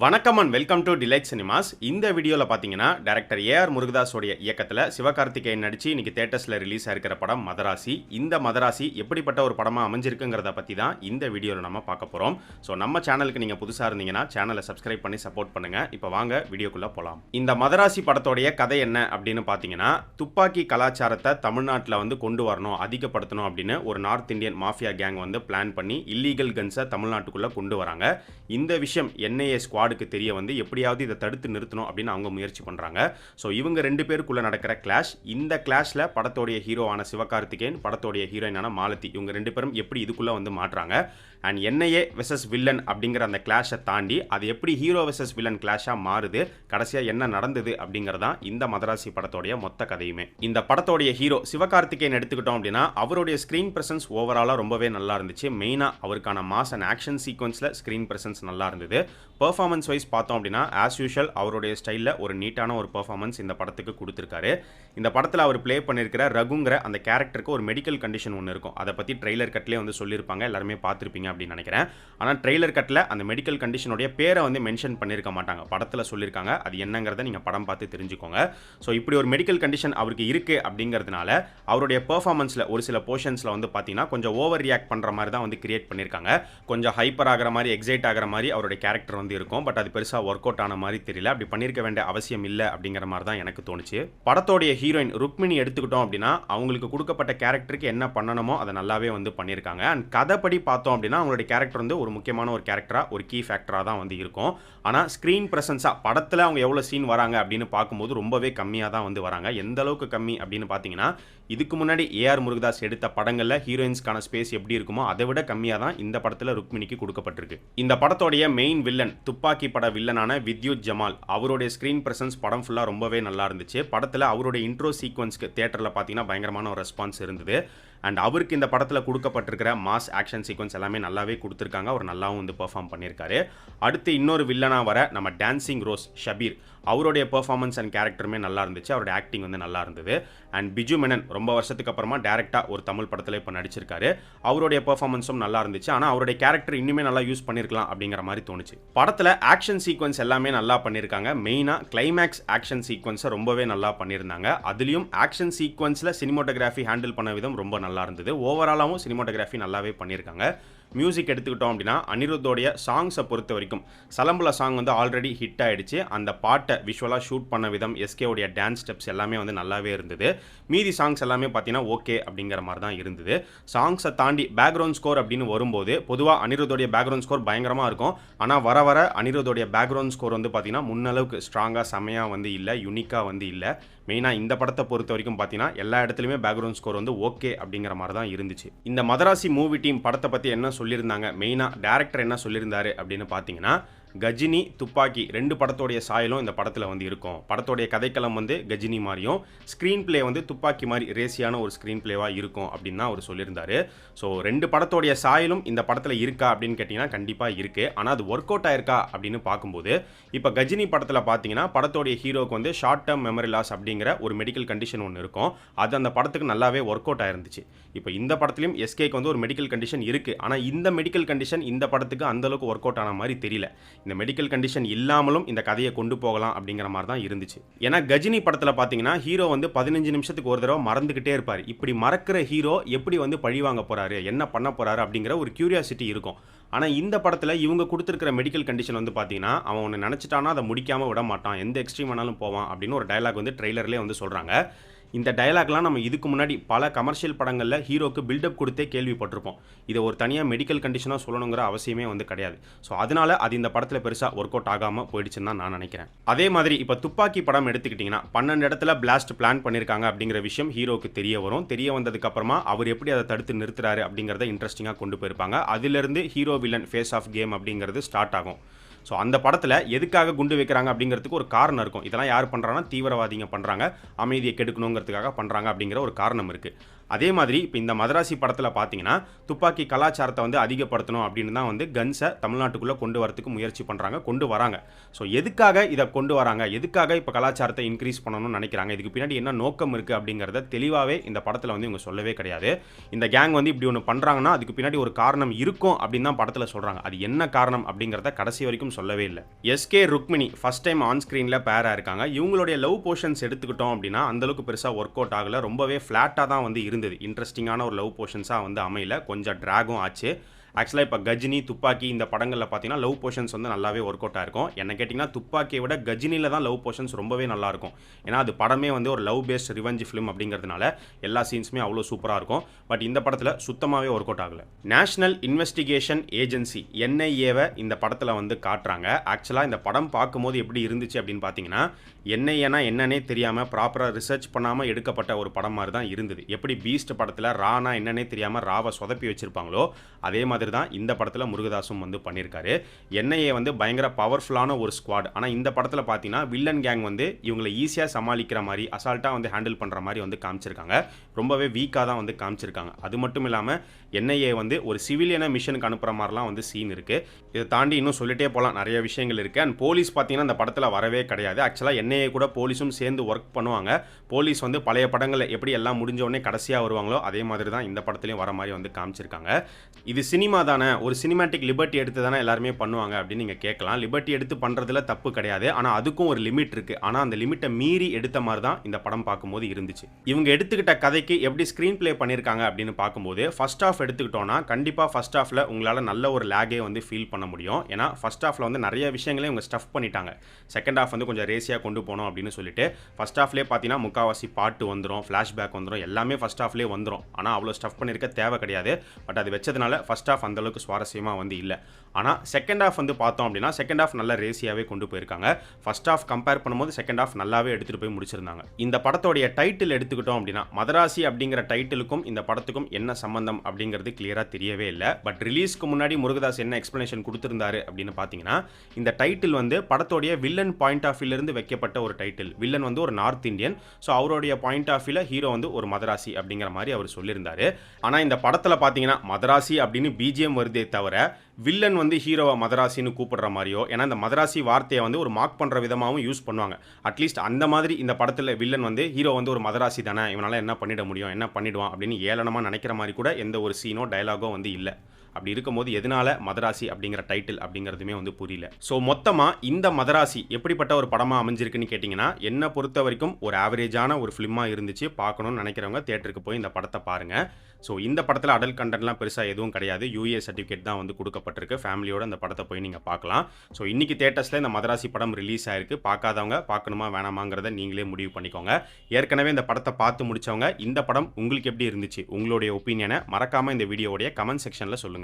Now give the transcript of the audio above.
வணக்கம் and welcome to delight cinemas. இந்த வீடியோவில் பார்த்தீங்கன்னா டைரக்டர் ஏஆர் முருகதாஸோடைய இயக்கத்தில் சிவகார்த்திகேயன் நடித்து இன்னைக்கு தேட்டர்ஸில் ரிலீஸ் ஆகிருக்கிற படம் மதராசி. இந்த மதராசி எப்படிப்பட்ட ஒரு படமாக அமைஞ்சிருக்குங்கிறத பற்றி தான் இந்த வீடியோவில் நம்ம பார்க்க போகிறோம். ஸோ நம்ம சேனலுக்கு நீங்கள் புதுசாக இருந்தீங்கன்னா சேனலை சப்ஸ்கிரைப் பண்ணி சப்போர்ட் பண்ணுங்கள். இப்போ வாங்க வீடியோக்குள்ளே போகலாம். இந்த மதராசி படத்தோடைய கதை என்ன அப்படின்னு பார்த்தீங்கன்னா, துப்பாக்கி கலாச்சாரத்தை தமிழ்நாட்டில் வந்து கொண்டு வரணும், அதிகப்படுத்தணும் அப்படின்னு ஒரு நார்த் இந்தியன் மாஃபியா கேங் வந்து பிளான் பண்ணி இல்லீகல் கன்ஸை தமிழ்நாட்டுக்குள்ளே கொண்டு வராங்க. இந்த விஷயம் என்ஐஏ ஸ்குவாடுக்கு தெரிய வந்து எப்படியாவது இதை தடுத்து நிறுத்தணும் அப்படின்னு அவங்க முயற்சி பண்ணுறாங்க. ஸோ இவங்க ரெண்டு பேருக்குள்ளே நடக்கிற கிளாஷ், இந்த கிளாஷில் படத்தோடைய ஹீரோவான சிவகார்த்திகேயன், படத்தோடைய ஹீரோயினான மாலதி, இவங்க ரெண்டு பேரும் எப்படி இதுக்குள்ளே வந்து மாட்டுறாங்க. அண்ட் என்ஐஏ வெர்சஸ் வில்லன் அப்படிங்கிற அந்த கிளாஷை தாண்டி அது எப்படி ஹீரோ வெர்சஸ் வில்லன் கிளாஷாக மாறுது, கடைசியாக என்ன நடந்தது அப்படிங்கிறதான் இந்த மதராசி படத்தோடைய மொத்த கதையுமே. இந்த படத்தோடைய ஹீரோ சிவகார்த்திகேயன் எடுத்துக்கிட்டோம் அப்படின்னா அவருடைய ஸ்க்ரீன் பிரசன்ஸ் ஓவராலாக ரொம்பவே நல்லா இருந்துச்சு. மெயினாக அவருக்கான மாஸ் அண்ட் ஆக்ஷன் சீக்வன்ஸில் ஸ்க்ரீன் பிரசன்ஸ் நல்லா இருந்தது. பெர்ஃபார்மன்ஸ் வைஸ் பார்த்தோம் அப்படின்னா ஆஸ் யூஷுவல் அவருடைய ஸ்டைலில் ஒரு நீட்டான ஒரு பெர்ஃபார்மன்ஸ் இந்த படத்துக்கு கொடுத்துருக்காரு. இந்த படத்தில் அவர் ப்ளே பண்ணியிருக்கிற ரகுங்கிற அந்த கேரக்டருக்கு ஒரு மெடிக்கல் கண்டிஷன் ஒன்று இருக்கும். அதை பற்றி ட்ரெய்லர் கட்லேயே வந்து சொல்லியிருப்பாங்க, எல்லாருமே பார்த்துருப்பீங்க அப்படின்னு நினைக்கிறேன். ஆனால் ட்ரெய்லர் கட்டில் அந்த மெடிக்கல் கண்டிஷனுடைய பேரை வந்து மென்ஷன் பண்ணியிருக்க மாட்டாங்க, படத்தில் சொல்லியிருக்காங்க. அது என்னங்கிறத நீங்கள் படம் பார்த்து தெரிஞ்சுக்கோங்க. ஸோ இப்படி ஒரு மெடிக்கல் கண்டிஷன் அவருக்கு இருக்குது அப்படிங்கிறதுனால அவருடைய பெர்ஃபார்மன்ஸில் ஒரு சில போர்ஷன்ஸில் வந்து பார்த்தீங்கன்னா கொஞ்சம் ஓவர் ரியாக்ட் பண்ணுற மாதிரி தான் வந்து கிரியேட் பண்ணியிருக்காங்க. கொஞ்சம் ஹைப்பர் ஆகிற மாதிரி, எக்ஸைட் ஆகிற மாதிரி அவருடைய கேரக்டர் வந்து இருக்கும். பட் அது பெருசாக ஒர்க் அவுட் ஆன மாதிரி தெரியல. அப்படி பண்ணியிருக்க வேண்டிய அவசியம் இல்லை அப்படிங்கிற மாதிரி தான் எனக்கு தோணுச்சு. படத்தோடைய ஹீரோயின் ருக்மிணி எடுத்துக்கிட்டோம் அப்படின்னா அவங்களுக்கு கொடுக்கப்பட்ட கேரக்டருக்கு என்ன பண்ணணுமோ அதை நல்லாவே வந்து பண்ணியிருக்காங்க. அண்ட் கதைப்படி பார்த்தோம் அப்படின்னா அவங்களுடைய கேரக்டர் வந்து ஒரு முக்கியமான ஒரு கேரக்டராக, ஒரு கீ ஃபேக்டராக தான் வந்து இருக்கும். ஆனால் ஸ்க்ரீன் ப்ரெசன்ஸாக படத்தில் அவங்க எவ்வளோ சீன் வராங்க அப்படின்னு பார்க்கும்போது ரொம்பவே கம்மியாக தான் வந்து வராங்க. எந்த அளவுக்கு கம்மி அப்படின்னு பார்த்தீங்கன்னா, இதுக்கு முன்னாடி ஏஆர் முருகதாஸ் எடுத்த படங்களில் ஹீரோயின்ஸ்க்கான ஸ்பேஸ் எப்படி இருக்குமோ அதை விட கம்மியாக தான் இந்த படத்தில் ருக்மிணிக்கு கொடுக்கப்பட்டிருக்கு. இந்த படத்தோடைய மெயின் வில்லன், துப்பாக்கி பட வில்லனான வித்யுத் ஜமால், அவருடைய ஸ்க்ரீன் பிரசன்ஸ் படம் ஃபுல்லாக ரொம்பவே நல்லா இருந்துச்சு. படத்தில் அவருடைய இன்ட்ரோ சீக்வன்ஸ்க்கு தேட்டரில் பார்த்தீங்கன்னா பயங்கரமான ஒரு ரெஸ்பான்ஸ் இருந்தது. அண்ட் அவருக்கு இந்த படத்தில் கொடுக்கப்பட்டிருக்கிற மாஸ் ஆக்ஷன் சீக்வன்ஸ் எல்லாமே நல்லாவே கொடுத்துருக்காங்க. அவர் நல்லாவும் வந்து பெர்ஃபார்ம் பண்ணியிருக்காரு. அடுத்து இன்னொரு வில்லனாக வர நம்ம டான்சிங் ரோஸ் ஷபீர், அவருடைய பெர்ஃபார்மன்ஸ் அண்ட் கேரக்டருமே நல்லா இருந்துச்சு. அவருடைய ஆக்டிங் வந்து நல்லா இருந்தது. அண்ட் பிஜு மெனன் ரொம்ப வருஷத்துக்கு அப்புறமா டேரெக்டாக ஒரு தமிழ் படத்தில் இப்போ நடிச்சிருக்காரு. அவருடைய பெர்ஃபார்மன்ஸும் நல்லா இருந்துச்சு. ஆனால் அவருடைய கேரக்டர் இன்னுமே நல்லா யூஸ் பண்ணியிருக்கலாம் அப்படிங்கிற மாதிரி தோணுச்சு. படத்தில் ஆக்ஷன் சீக்வன்ஸ் எல்லாமே நல்லா பண்ணியிருக்காங்க. மெயினாக கிளைமேக்ஸ் ஆக்ஷன் சீக்வன்ஸை ரொம்பவே நல்லா பண்ணியிருந்தாங்க. அதுலேயும் ஆக்ஷன் சீக்வன்ஸில் சினிமோட்டோகிராஃபி ஹேண்டில் பண்ண விதம் ரொம்ப நல்லா இருந்தது. ஓவராலாகவும் சினிமோட்டோகிராஃபி நல்லாவே பண்ணியிருக்காங்க. மியூசிக் எடுத்துக்கிட்டோம் அப்படின்னா அனிருத்தோடைய சாங்ஸை பொறுத்த வரைக்கும் சலம்புல சாங் வந்து ஆல்ரெடி ஹிட் ஆகிடுச்சு. அந்த பாட்டை விஷுவலாக ஷூட் பண்ண விதம், எஸ்கேவுடைய டான்ஸ் ஸ்டெப்ஸ் எல்லாமே வந்து நல்லாவே இருந்தது. மீதி சாங்ஸ் எல்லாமே பார்த்தீங்கன்னா ஓகே அப்படிங்கிற மாதிரி தான் இருந்தது. சாங்ஸை தாண்டி பேக்ரவுண்ட் ஸ்கோர் அப்படின்னு வரும்போது பொதுவாக அனிருத்தோடைய பேக்ரவுண்ட் ஸ்கோர் பயங்கரமாக இருக்கும். ஆனால் வர வர அனிருத்தோடைய பேக்ரவுண்ட் ஸ்கோர் வந்து பார்த்தீங்கன்னா முன்னளவுக்கு ஸ்ட்ராங்காக செமையாக வந்து இல்லை, யூனிக்காக வந்து இல்லை. மெயினாக இந்த படத்தை பொறுத்த வரைக்கும் பார்த்தீங்கன்னா எல்லா இடத்துலையுமே பேக்ரவுண்ட் ஸ்கோர் வந்து ஓகே அப்படிங்கிற மாதிரி தான் இருந்துச்சு. இந்த மதராசி மூவி டீம் படத்தை பற்றி என்ன சொல்லியிருந்தாங்க, மெயினாக டேரக்டர் என்ன சொல்லியிருந்தாரு அப்படின்னு பார்த்தீங்கன்னா, கஜினி, துப்பாக்கி ரெண்டு படத்தோடைய சாயலும் இந்த படத்தில் வந்து இருக்கும். படத்தோடைய கதைக்களம் வந்து கஜினி மாதிரியும், ஸ்க்ரீன் பிளே வந்து துப்பாக்கி மாதிரி ரேசியான ஒரு ஸ்க்ரீன் பிளேவாக இருக்கும் அப்படின்னு தான் அவர் சொல்லியிருந்தாரு. ஸோ ரெண்டு படத்தோடைய சாயலும் இந்த படத்தில் இருக்கா அப்படின்னு கேட்டிங்கன்னா கண்டிப்பாக இருக்குது. ஆனால் அது ஒர்க் அவுட் ஆயிருக்கா அப்படின்னு பார்க்கும்போது, இப்போ கஜினி படத்தில் பார்த்தீங்கன்னா படத்தோடைய ஹீரோக்கு வந்து ஷார்ட் டேர்ம் மெமரி லாஸ் அப்படிங்கிற ஒரு மெடிக்கல் கண்டிஷன் ஒன்று இருக்கும். அது அந்த படத்துக்கு நல்லாவே ஒர்க் அவுட் ஆயிருந்துச்சு. இப்போ இந்த படத்துலையும் எஸ்கேக்கு வந்து ஒரு மெடிக்கல் கண்டிஷன் இருக்குது. ஆனால் இந்த மெடிக்கல் கண்டிஷன் இந்த படத்துக்கு அந்தளவுக்கு ஒர்க் அவுட் ஆன மாதிரி தெரியல. இந்த மெடிக்கல் கண்டிஷன் இல்லாமலும் இந்த கதையை கொண்டு போகலாம் அப்படிங்கிற மாதிரி தான் இருந்துச்சு. ஏன்னா கஜினி படத்தில் பார்த்தீங்கன்னா ஹீரோ வந்து 15 நிமிஷத்துக்கு ஒரு தடவை மறந்துக்கிட்டே இருப்பார். இப்படி மறக்கிற ஹீரோ எப்படி வந்து பழிவாங்க போகிறாரு, என்ன பண்ண போகிறாரு அப்படிங்கிற ஒரு கியூரியாசிட்டி இருக்கும். ஆனால் இந்த படத்தில் இவங்க கொடுத்துருக்கிற மெடிக்கல் கண்டிஷன் வந்து பார்த்தீங்கன்னா அவன் ஒன்று நினச்சிட்டானா அதை முடிக்காமல் விட மாட்டான், எந்த எக்ஸ்ட்ரீம் வேணாலும் போவான் அப்படின்னு ஒரு டயலாக் வந்து ட்ரெய்லர்லேயே வந்து சொல்கிறாங்க. இந்த டயலாக்லாம் நம்ம இதுக்கு முன்னாடி பல கமர்ஷியல் படங்களில் ஹீரோக்கு பில்டப் கொடுத்தே கேள்விப்பட்டிருப்போம். இதை ஒரு தனியாக மெடிக்கல் கண்டிஷனாக சொல்லணுங்கிற அவசியமே வந்து கிடையாது. ஸோ அதனால் அது இந்த படத்தில் பெருசாக ஒர்க் அவுட் ஆகாமல் போயிடுச்சுன்னு தான் நான் நினைக்கிறேன். அதே மாதிரி இப்போ துப்பாக்கி படம் எடுத்துக்கிட்டிங்கன்னா 12 இடத்துல பிளாஸ்ட் பிளான் பண்ணியிருக்காங்க அப்படிங்கிற விஷயம் ஹீரோக்கு தெரிய வரும். தெரிய வந்ததுக்கப்புறமா அவர் எப்படி அதை தடுத்து நிறுத்துறாரு அப்படிங்கிறத இன்ட்ரெஸ்டிங்காக கொண்டு போயிருப்பாங்க. அதிலிருந்து hero villain face off game அப்படிங்கிறது ஸ்டார்ட் ஆகும். ஸோ அந்த படத்தில் எதுக்காக குண்டு வைக்கிறாங்க அப்படிங்கிறதுக்கு ஒரு காரணம் இருக்கும். இதெல்லாம் யார் பண்ணுறாங்கன்னா தீவிரவாதிங்க பண்ணுறாங்க, அமைதியை கெடுக்கணுங்கிறதுக்காக பண்ணுறாங்க அப்படிங்கிற ஒரு காரணம் இருக்குது. அதே மாதிரி இப்போ இந்த மதராசி படத்தில் பார்த்தீங்கன்னா துப்பாக்கி கலாச்சாரத்தை வந்து அதிகப்படுத்தணும் அப்படின்னு தான் வந்து கன்ஸை தமிழ்நாட்டுக்குள்ளே கொண்டு வரதுக்கு முயற்சி பண்ணுறாங்க, கொண்டு வராங்க. ஸோ எதுக்காக இதை கொண்டு வராங்க, எதுக்காக இப்போ கலாச்சாரத்தை இன்க்ரீஸ் பண்ணணும்னு நினைக்கிறாங்க, இதுக்கு பின்னாடி என்ன நோக்கம் இருக்குது அப்படிங்கிறத தெளிவாகவே இந்த படத்தில் வந்து இவங்க சொல்லவே கிடையாது. இந்த கேங் வந்து இப்படி ஒன்று பண்ணுறாங்கன்னா அதுக்கு பின்னாடி ஒரு காரணம் இருக்கும் அப்படின்னு தான் படத்தில் சொல்கிறாங்க. அது என்ன காரணம் அப்படிங்கிறத கடைசி வரைக்கும் சொல்லவே இல்லை. SK Rukmini first time on ஸ்க்ரீனில் பேராக இருக்காங்க. இவங்களுடைய லவ் போர்ஷன்ஸ் எடுத்துக்கிட்டோம் அப்படின்னா அந்தளவுக்கு பெருசாக ஒர்க் அவுட் ஆகலை, ரொம்பவே ஃப்ளாட்டாக தான் வந்து இருந்தது. இன்ட்ரெஸ்டிங்கான ஒரு லவ் போர்ஷன்ஸாக வந்து அமையல, கொஞ்சம் ட்ராகும் ஆச்சு. ஆக்சுவலாக இப்போ கஜினி, துப்பாக்கி இந்த படங்களில் பார்த்தீங்கன்னா லவ் போர்ஷன்ஸ் வந்து நல்லாவே ஒர்க் அவுட் ஆயிருக்கும். என்ன கேட்டிங்கன்னா துப்பாக்கியை விட கஜினியில் தான் லவ் போர்ஷன்ஸ் ரொம்பவே நல்லாயிருக்கும். ஏன்னா அது படமே வந்து ஒரு லவ் பேஸ்ட் ரிவெஞ்ச் ஃபிலிம் அப்படிங்கிறதுனால எல்லா சீன்ஸுமே அவ்வளோ சூப்பராக இருக்கும். பட் இந்த படத்தில் சுத்தமாகவே ஒர்க் அவுட் ஆகலை. நேஷனல் இன்வெஸ்டிகேஷன் ஏஜென்சி NIAவை இந்த படத்தில் வந்து காட்டுறாங்க. ஆக்சுவலாக இந்த படம் பார்க்கும்போது எப்படி இருந்துச்சு அப்படின்னு பார்த்தீங்கன்னா NIAனா என்னன்னே தெரியாமல் ப்ராப்பராக ரிசர்ச் பண்ணாமல் எடுக்கப்பட்ட ஒரு படம் மாதிரி தான் இருந்தது. எப்படி பீஸ்ட் படத்தில் ரானா என்னன்னே தெரியாமல் ராவை சொதப்பி வச்சிருப்பாங்களோ அதே மாதிரி தான் இந்த படத்தில் முருகதாசும் வந்து பண்ணியிருக்காரு. NIA வந்து பயங்கர பவர்ஃபுல்லான ஒரு ஸ்குவாட். ஆனால் இந்த படத்தில் பார்த்தீங்கன்னா வில்லன் கேங் வந்து இவங்களை ஈஸியாக சமாளிக்கிற மாதிரி, அசால்ட்டாக வந்து ஹேண்டில் பண்ணுற மாதிரி வந்து காமிச்சிருக்காங்க. ரொம்பவே வீக்காக தான் வந்து காமிச்சிருக்காங்க. அது மட்டும் இல்லாமல் NIA வந்து ஒரு சிவிலியனை மிஷனுக்கு அனுப்புகிற மாதிரிலாம் வந்து சீன் இருக்குது. இதை தாண்டி இன்னும் சொல்லிட்டே போகலாம், நிறைய விஷயங்கள் இருக்குது. அண்ட் போலீஸ் பார்த்தீங்கன்னா இந்த படத்தில் வரவே கிடையாது. ஆக்சுவலாக NIA கூட போலீஸும் சேர்ந்து ஒர்க் பண்ணுவாங்க. போலீஸ் வந்து பழைய படங்களில் எப்படி எல்லாம் முடிஞ்ச உடனே கடைசியாக வருவாங்களோ அதே மாதிரி தான் இந்த படத்துலையும் வர மாதிரி வந்து காமிச்சிருக்காங்க. இது சினிமா தானே, ஒரு சினிமேட்டிக் லிபர்ட்டி எடுத்து தானே எல்லாருமே பண்ணுவாங்க அப்படின்னு நீங்கள் கேட்கலாம். லிபர்ட்டி எடுத்து பண்ணுறதுல தப்பு கிடையாது, ஆனால் அதுக்கும் ஒரு லிமிட் இருக்குது. ஆனால் அந்த லிமிட்டை மீறி எடுத்த மாதிரி தான் இந்த படம் பார்க்கும்போது இருந்துச்சு. இவங்க எடுத்துக்கிட்ட கதைக்கு எப்படி ஸ்க்ரீன் பிளே பண்ணியிருக்காங்க அப்படின்னு பார்க்கும்போது ஃபர்ஸ்ட் ஹாஃப் எடுத்துக்கிட்டோன்னா கண்டிப்பாக ஃபர்ஸ்ட் ஹாஃபில் உங்களால் நல்ல ஒரு லேகே வந்து ஃபீல் பண்ண முடியும். ஏன்னா ஃபர்ஸ்ட் ஹாஃபில் வந்து நிறைய விஷயங்களே இவங்க ஸ்டஃப் பண்ணிட்டாங்க. செகண்ட் ஹாஃப் வந்து கொஞ்சம் ரேசியாக கொண்டு போனோம் அப்படின்னு சொல்லிட்டு ஃபர்ஸ்ட் ஹாஃப்லேயே பார்த்தீங்கன்னா முக்காவாசி பாட்டு வந்துடும், ஃப்ளாஷ்பேக் வந்துடும், எல்லாமே ஃபர்ஸ்ட் ஹாஃப்லேயே வந்துடும். ஆனால் அவ்வளோ ஸ்டஃப் பண்ணியிருக்க தேவை கிடையாது. பட் அது வச்சதுனால ஃபர்ஸ்ட் ஹாஃப் அந்தளவுக்கு சுவாரஸ்யமாக வந்து இல்லை. ஆனால் செகண்ட் ஹாஃப் வந்து பார்த்தோம் அப்படின்னா செகண்ட் ஹாஃப் நல்லா ரேசியாகவே கொண்டு போயிருக்காங்க. ஃபர்ஸ்ட் ஹாஃப் கம்பேர் பண்ணும்போது செகண்ட் ஹாஃப் நல்லாவே எடுத்துகிட்டு போய் முடிச்சிருந்தாங்க. இந்த படத்தோடைய டைட்டில் எடுத்துக்கிட்டோம் அப்படின்னா மதராசி அப்படிங்கிற டைட்டிலுக்கும் இந்த படத்துக்கும் என்ன சம்பந்தம் அப்படிங்கிறது கிளியராக தெரியவே இல்லை. பட் ரிலீஸ்க்கு முன்னாடி முருகதாஸ் என்ன எக்ஸ்பிளனேஷன் கொடுத்துருந்தாரு அப்படின்னு பார்த்தீங்கன்னா இந்த டைட்டில் வந்து படத்தோடைய வில்லன் பாயிண்ட் ஆஃப் வியூலேருந்து வைக்கப்பட்ட ஒரு டைட்டில். வில்லன் வந்து ஒரு நார்த் இந்தியன், ஸோ அவருடைய பாயிண்ட் ஆஃப் வியூவில் ஹீரோ வந்து ஒரு மதராசி அப்படிங்கிற மாதிரி அவர் சொல்லியிருந்தாரு. ஆனால் இந்த படத்தில் பார்த்தீங்கன்னா மதராசி அப்படின்னு BGM வருதே தவிர வில்லன் வந்து ஹீரோவை மதராசின்னு கூப்பிடுற மாதிரியோ, ஏன்னா இந்த மதராசி வார்த்தையை வந்து ஒரு மார்க் பண்ணுற விதமாகவும் யூஸ் பண்ணுவாங்க. அட்லீஸ்ட் அந்த மாதிரி இந்த படத்தில் வில்லன் வந்து ஹீரோ வந்து ஒரு மதராசி தானே, இவனால் என்ன பண்ணிட முடியும், என்ன பண்ணிடுவான் அப்படின்னு ஏளனமாக நினைக்கிற மாதிரி கூட எந்த ஒரு சீனோ டயலாகோ வந்து இல்லை. அப்படி இருக்கும்போது எதனால மதராசி அப்படிங்கிற டைட்டில் அப்படிங்கிறதுமே வந்து புரியல. ஸோ மொத்தமாக இந்த மதராசி எப்படிப்பட்ட ஒரு படமாக அமைஞ்சிருக்குன்னு கேட்டிங்கன்னா என்னை பொறுத்த வரைக்கும் ஒரு ஆவரேஜான ஒரு ஃபிலிமாக இருந்துச்சு. பார்க்கணும்னு நினைக்கிறவங்க தியேட்டருக்கு போய் இந்த படத்தை பாருங்கள். ஸோ இந்த படத்தில் அடல்ட் கண்டென்ட்லாம் பெருசாக எதுவும் கிடையாது. UA சர்டிஃபிகேட் தான் வந்து கொடுக்கப்பட்டிருக்கு. ஃபேமிலியோட அந்த படத்தை போய் நீங்கள் பார்க்கலாம். ஸோ இன்றைக்கி தியேட்டர்ஸில் இந்த மதராசி படம் ரிலீஸ் ஆயிருக்கு. பார்க்காதவங்க பார்க்கணுமா வேணாமாங்கிறத நீங்களே முடிவு பண்ணிக்கோங்க. ஏற்கனவே இந்த படத்தை பார்த்து முடிச்சவங்க இந்த படம் உங்களுக்கு எப்படி இருந்துச்சு, உங்களுடைய ஒப்பீனியனை மறக்காமல் இந்த வீடியோடைய கமெண்ட் செக்ஷனில் சொல்லுங்கள்.